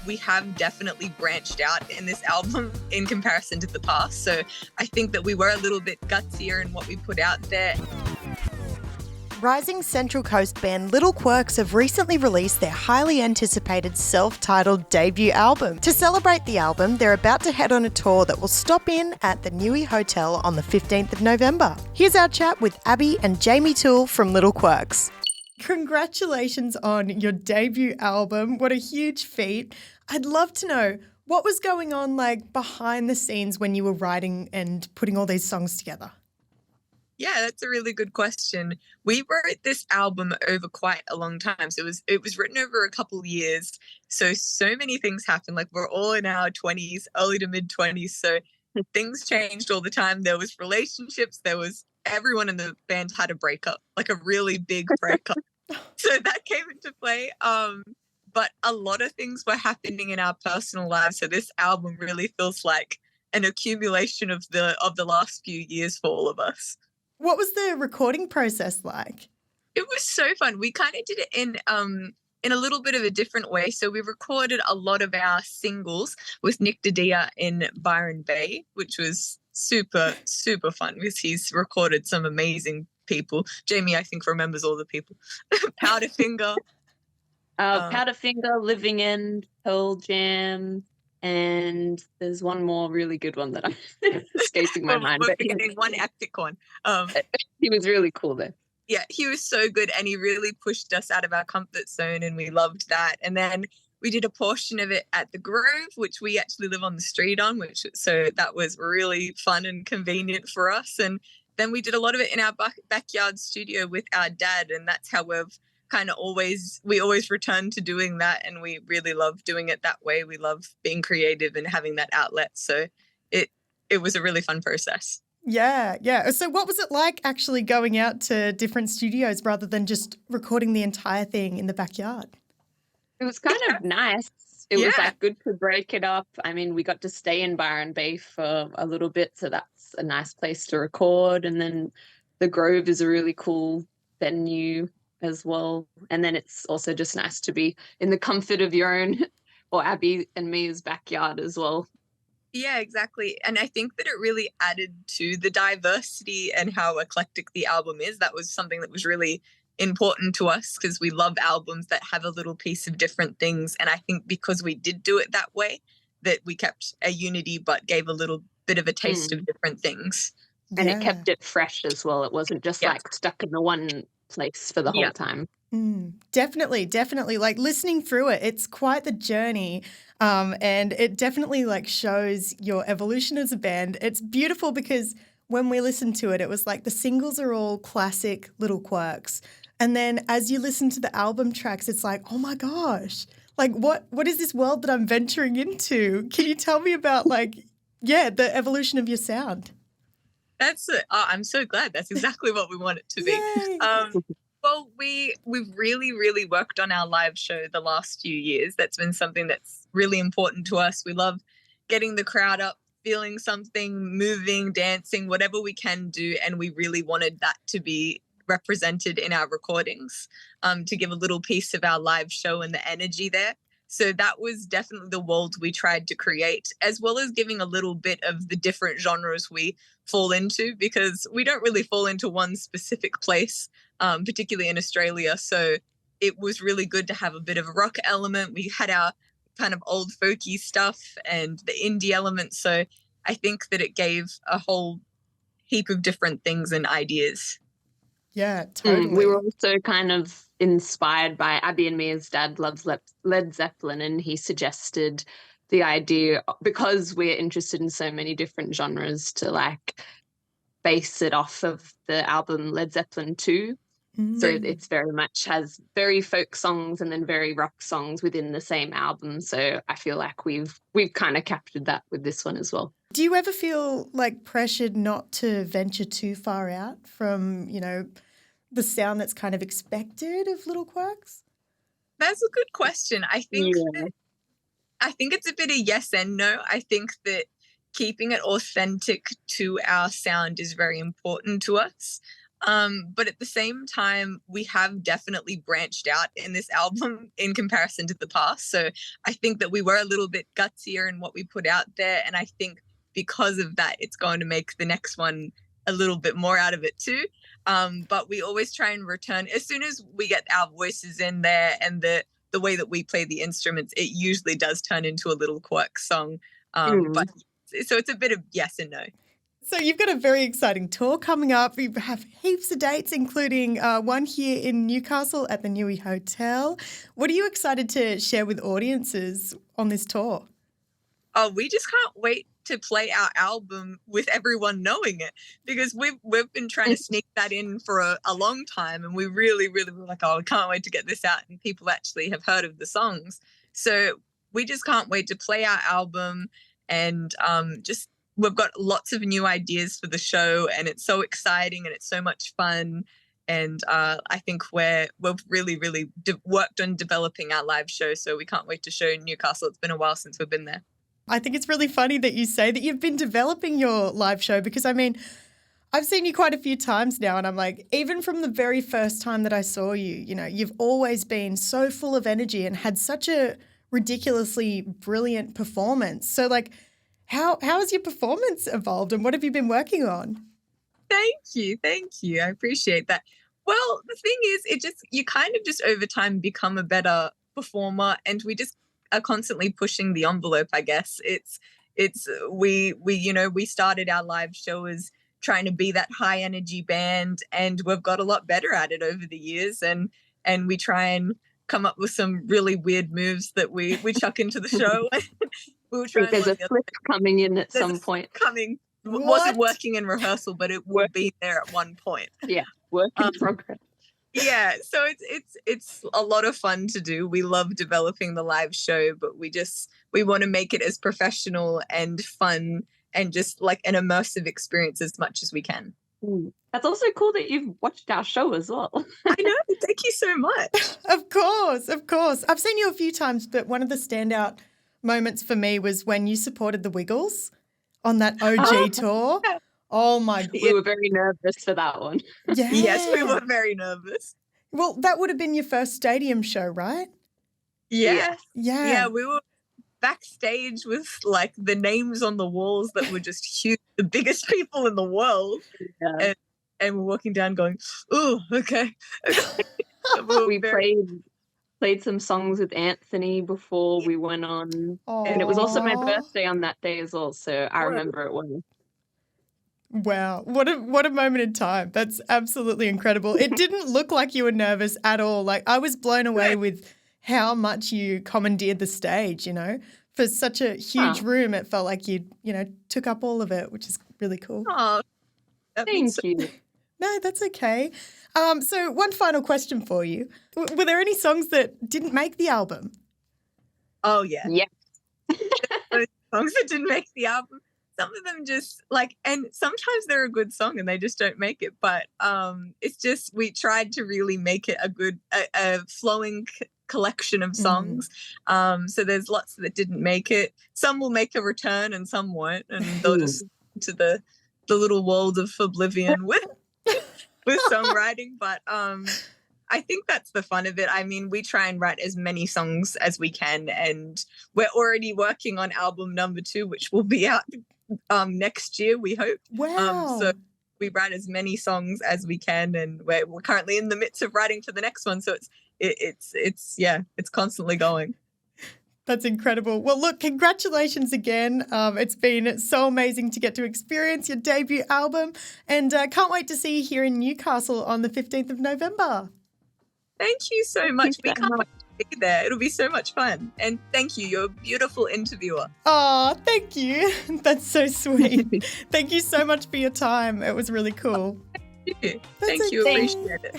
we have definitely branched out in this album in comparison to the past. So I think that we were a little bit gutsier in what we put out there. Rising Central Coast band Little Quirks have recently released their highly anticipated self-titled debut album. To celebrate the album, they're about to head on a tour that will stop in at the Newy Hotel on the 15th of November. Here's our chat with Abbey and Jaymi Toole from Little Quirks. Congratulations on your debut album. What a huge feat. I'd love to know, what was going on like behind the scenes when you were writing and putting all these songs together? Yeah, that's a really good question. We wrote this album over quite a long time. So it was written over a couple of years. So many things happened. Like, we're all in our 20s, early to mid 20s. So things changed all the time. There was relationships. Everyone in the band had a breakup, like a really big breakup. So that came into play. But a lot of things were happening in our personal lives. So this album really feels like an accumulation of the last few years for all of us. What was the recording process like? It was so fun. We kind of did it in a little bit of a different way. So we recorded a lot of our singles with Nick Dadia in Byron Bay, which was super, super fun because he's recorded some amazing people. Jaymi, I think, remembers all the people. Powderfinger. Powderfinger, Living End, Pearl Jam, and there's one more really good one that I'm escaping my mind. We're forgetting one epic one. He was really cool though. Yeah, he was so good, and he really pushed us out of our comfort zone, and we loved that. And then we did a portion of it at the Grove, which we actually live on the street on, so that was really fun and convenient for us. And then we did a lot of it in our backyard studio with our dad, and that's how we always return to doing that, and we really love doing it that way. We love being creative and having that outlet. So it was a really fun process. Yeah. So what was it like actually going out to different studios rather than just recording the entire thing in the backyard? It was kind of nice. It was like good to break it up. I mean, we got to stay in Byron Bay for a little bit, so that's a nice place to record. And then the Grove is a really cool venue as well. And then it's also just nice to be in the comfort of your own, or Abbey and me's backyard as well. Yeah, exactly. And I think that it really added to the diversity and how eclectic the album is. That was something that was really important to us because we love albums that have a little piece of different things. And I think because we did do it that way, that we kept a unity but gave a little bit of a taste of different things. And it kept it fresh as well. It wasn't just like stuck in the one place for the whole time. Definitely. Like, listening through it, it's quite the journey. And it definitely like shows your evolution as a band. It's beautiful because when we listened to it, it was like the singles are all classic Little Quirks. And then as you listen to the album tracks, it's like, oh my gosh, like what is this world that I'm venturing into? Can you tell me about the evolution of your sound? I'm so glad. That's exactly what we want it to be. Well, we've really, really worked on our live show the last few years. That's been something that's really important to us. We love getting the crowd up, feeling something, moving, dancing, whatever we can do. And we really wanted that to be represented in our recordings, to give a little piece of our live show and the energy there. So that was definitely the world we tried to create, as well as giving a little bit of the different genres we fall into, because we don't really fall into one specific place, particularly in Australia. So it was really good to have a bit of a rock element. We had our kind of old folky stuff and the indie element. So I think that it gave a whole heap of different things and ideas. Yeah, totally. We were also kind of inspired by Abbey and me's dad loves Led Zeppelin, and he suggested the idea, because we're interested in so many different genres, to like base it off of the album Led Zeppelin 2. So it's very much has very folk songs and then very rock songs within the same album. So I feel like we've kind of captured that with this one as well. Do you ever feel like pressured not to venture too far out from, the sound that's kind of expected of Little Quirks? That's a good question. I think it's a bit of yes and no. I think that keeping it authentic to our sound is very important to us. But at the same time, we have definitely branched out in this album in comparison to the past. So I think that we were a little bit gutsier in what we put out there. And I think because of that, it's going to make the next one a little bit more out of it too. But we always try and return as soon as we get our voices in there and the way that we play the instruments, it usually does turn into a Little Quirks song. But so it's a bit of yes and no. So you've got a very exciting tour coming up. You have heaps of dates, including one here in Newcastle at the Newy Hotel. What are you excited to share with audiences on this tour? Oh, we just can't wait to play our album with everyone knowing it, because we've been trying to sneak that in for a long time, and we really were like, oh, we can't wait to get this out and people actually have heard of the songs. So we just can't wait to play our album, and just we've got lots of new ideas for the show, and it's so exciting and it's so much fun. And I think we've really worked on developing our live show, so we can't wait to show Newcastle. It's been a while since we've been there. I think it's really funny that you say that you've been developing your live show, because I mean, I've seen you quite a few times now, and I'm like, even from the very first time that I saw you, you know, you've always been so full of energy and had such a ridiculously brilliant performance. So like, how has your performance evolved, and what have you been working on? Thank you. I appreciate that. Well, the thing is, you kind of just over time become a better performer, and we just are constantly pushing the envelope, I guess. We started our live show as trying to be that high energy band, and we've got a lot better at it over the years, and we try and come up with some really weird moves that we chuck into the show. I think there's a flip coming in at some point. What? Wasn't working in rehearsal, but it will be there at one point. Yeah, work in progress. Yeah, so it's a lot of fun to do. We love developing the live show, but we want to make it as professional and fun and just like an immersive experience as much as we can. That's also cool that you've watched our show as well. I know. Thank you so much. Of course. I've seen you a few times, but one of the standout moments for me was when you supported the Wiggles on that OG tour. Oh my God. We were very nervous for that one. Yeah. Yes, we were very nervous. Well, that would have been your first stadium show, right? Yeah. Yeah. We were backstage with like the names on the walls that were just huge, the biggest people in the world. Yeah. And we're walking down going, oh, okay. We played some songs with Anthony before we went on. Aww. And it was also my birthday on that day as well, so I remember it well. Wow, what a moment in time. That's absolutely incredible. It didn't look like you were nervous at all. Like, I was blown away with how much you commandeered the stage, you know. For such a huge room, it felt like you took up all of it, which is really cool. Oh, thank you. No, that's okay. So one final question for you. Were there any songs that didn't make the album? Oh, yeah. Yeah. Those songs that didn't make the album. Some of them just like, and sometimes they're a good song and they just don't make it. But it's just, we tried to really make it a flowing collection of songs. So there's lots that didn't make it. Some will make a return and some won't. And they'll just to the little world of oblivion with songwriting. But I think that's the fun of it. I mean, we try and write as many songs as we can, and we're already working on album number 2, which will be out next year, we hope. Wow. So we write as many songs as we can, and we're currently in the midst of writing for the next one. So it's constantly going. That's incredible. Well, look, congratulations again. It's been so amazing to get to experience your debut album, and can't wait to see you here in Newcastle on the 15th of November. Thank you so much. We can't wait to be there. It'll be so much fun. And thank you. You're a beautiful interviewer. Oh, thank you. That's so sweet. Thank you so much for your time. It was really cool. Thank you. Appreciate it.